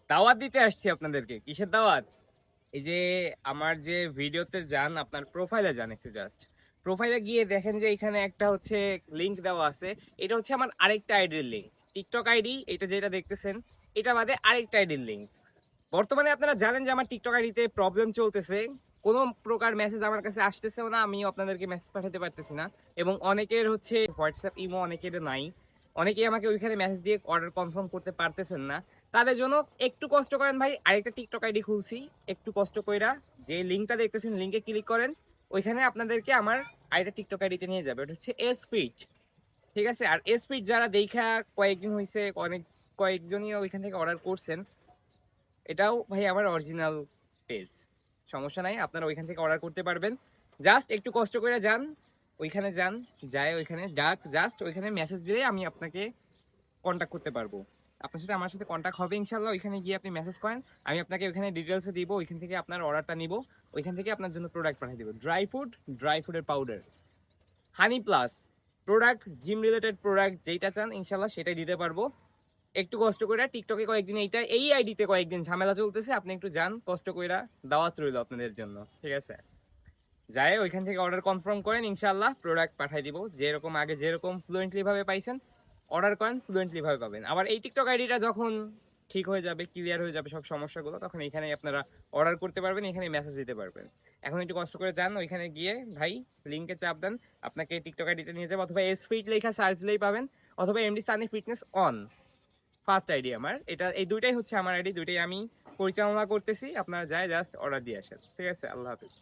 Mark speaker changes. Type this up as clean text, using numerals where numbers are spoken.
Speaker 1: দাওয়াত দিতে আসছি আপনাদেরকে। কিসের দাওয়াত? এই যে আমার যে ভিডিওতে যান, আপনার প্রোফাইলে যান একটু জাস্ট। প্রোফাইলে গিয়ে দেখেন যে এখানে একটা হচ্ছে লিংক দেওয়া আছে। এটা হচ্ছে আমার আরেকটা আইডির লিংক। টিকটক আইডি এটা যেটা দেখতেছেন, এটা বাদে আরেকটা আইডির লিংক। বর্তমানে আপনারা জানেন যে আমার টিকটক আইডিতে প্রবলেম চলতেছে। কোনো প্রকার মেসেজ আমার কাছে আসতেছেও না, আমিও আপনাদেরকে মেসেজ পাঠাতে পারতেছি না। এবং অনেকের হচ্ছে হোয়াটসঅ্যাপ, ইমো অনেকের নাই। অনেকেই আমাকে ওইখানে মেসেজ দিয়ে অর্ডার কনফার্ম করতে পারতেছেন না। তাদের জন্য একটু কষ্ট করেন ভাই, আরেকটা টিকটক আইডি খুলছি। একটু কষ্ট কইরা যে লিঙ্কটা দেখতেছেন, লিঙ্কে ক্লিক করেন। ওইখানে আপনাদেরকে আমার আইডিটা টিকটক আইডিতে নিয়ে যাবে। ওটা হচ্ছে এস ফিট। ঠিক আছে? আর এস ফিট যারা দেখা কয়েকদিন হইছে, কয়েকজনই ওইখান থেকে অর্ডার করছেন। এটাও ভাই আমার অরিজিনাল পেজ। সমস্যা নাই, আপনারা ওইখান থেকে অর্ডার করতে পারবেন। জাস্ট একটু কষ্ট করে যান, ওইখানে যান, যায় ওইখানে জাস্ট ওইখানে মেসেজ দিলে আমি আপনাকে কন্ট্যাক্ট করতে পারবো। আপনার সাথে আমার সাথে কন্ট্যাক্ট হবে ইনশাল্লাহ। ওইখানে গিয়ে আপনি মেসেজ করেন, আমি আপনাকে ওইখানে ডিটেলসে দিব। ওইখান থেকে আপনার অর্ডারটা নিব, ওইখান থেকে আপনার জন্য প্রোডাক্ট পাঠিয়ে দিব। ড্রাই ফুডের powder, honey plus product, gym related product যেটা চান ইনশাল্লাহ সেটাই দিতে পারবো। একটু কষ্ট করে টিকটকে কয়েকদিন এই আইডিতে কয়েকদিন ঝামেলা চলতেছে, আপনি একটু যান কষ্ট কইরা। দাওয়াত রইল আপনাদের জন্য, ঠিক আছে? যায় ওইখান থেকে অর্ডার কনফার্ম করেন, ইনশাল্লাহ প্রোডাক্ট পাঠিয়ে দিব। যেরকম আগে যেরকম ফ্লুয়েন্টলি ভাবে পাইছেন, অর্ডার করেন, ফ্লুয়েন্টলি ভাবে পাবেন। আবার এই টিকটক আইডিটা যখন ঠিক হয়ে যাবে, ক্লিয়ার হয়ে যাবে সব সমস্যাগুলো, তখন এখানে আপনারা অর্ডার করতে পারবেন, এখানে মেসেজ দিতে পারবেন। এখন একটু কষ্ট করে যান ওইখানে গিয়ে ভাই, লিঙ্কে চাপ দেন, আপনাকে টিকটক আইডিটা নিয়ে যাবে। অথবা এস ফিট লেখা সার্চ দিলেই পাবেন, অথবা MD Sunny fitness on first ID আমার এটা। এই দুইটাই হচ্ছে আমার আইডি, দুইটাই আমি পরিচালনা করতেছি। আপনারা যায় জাস্ট অর্ডার দিয়ে আসেন, ঠিক আছে? আল্লাহ হাফিজ।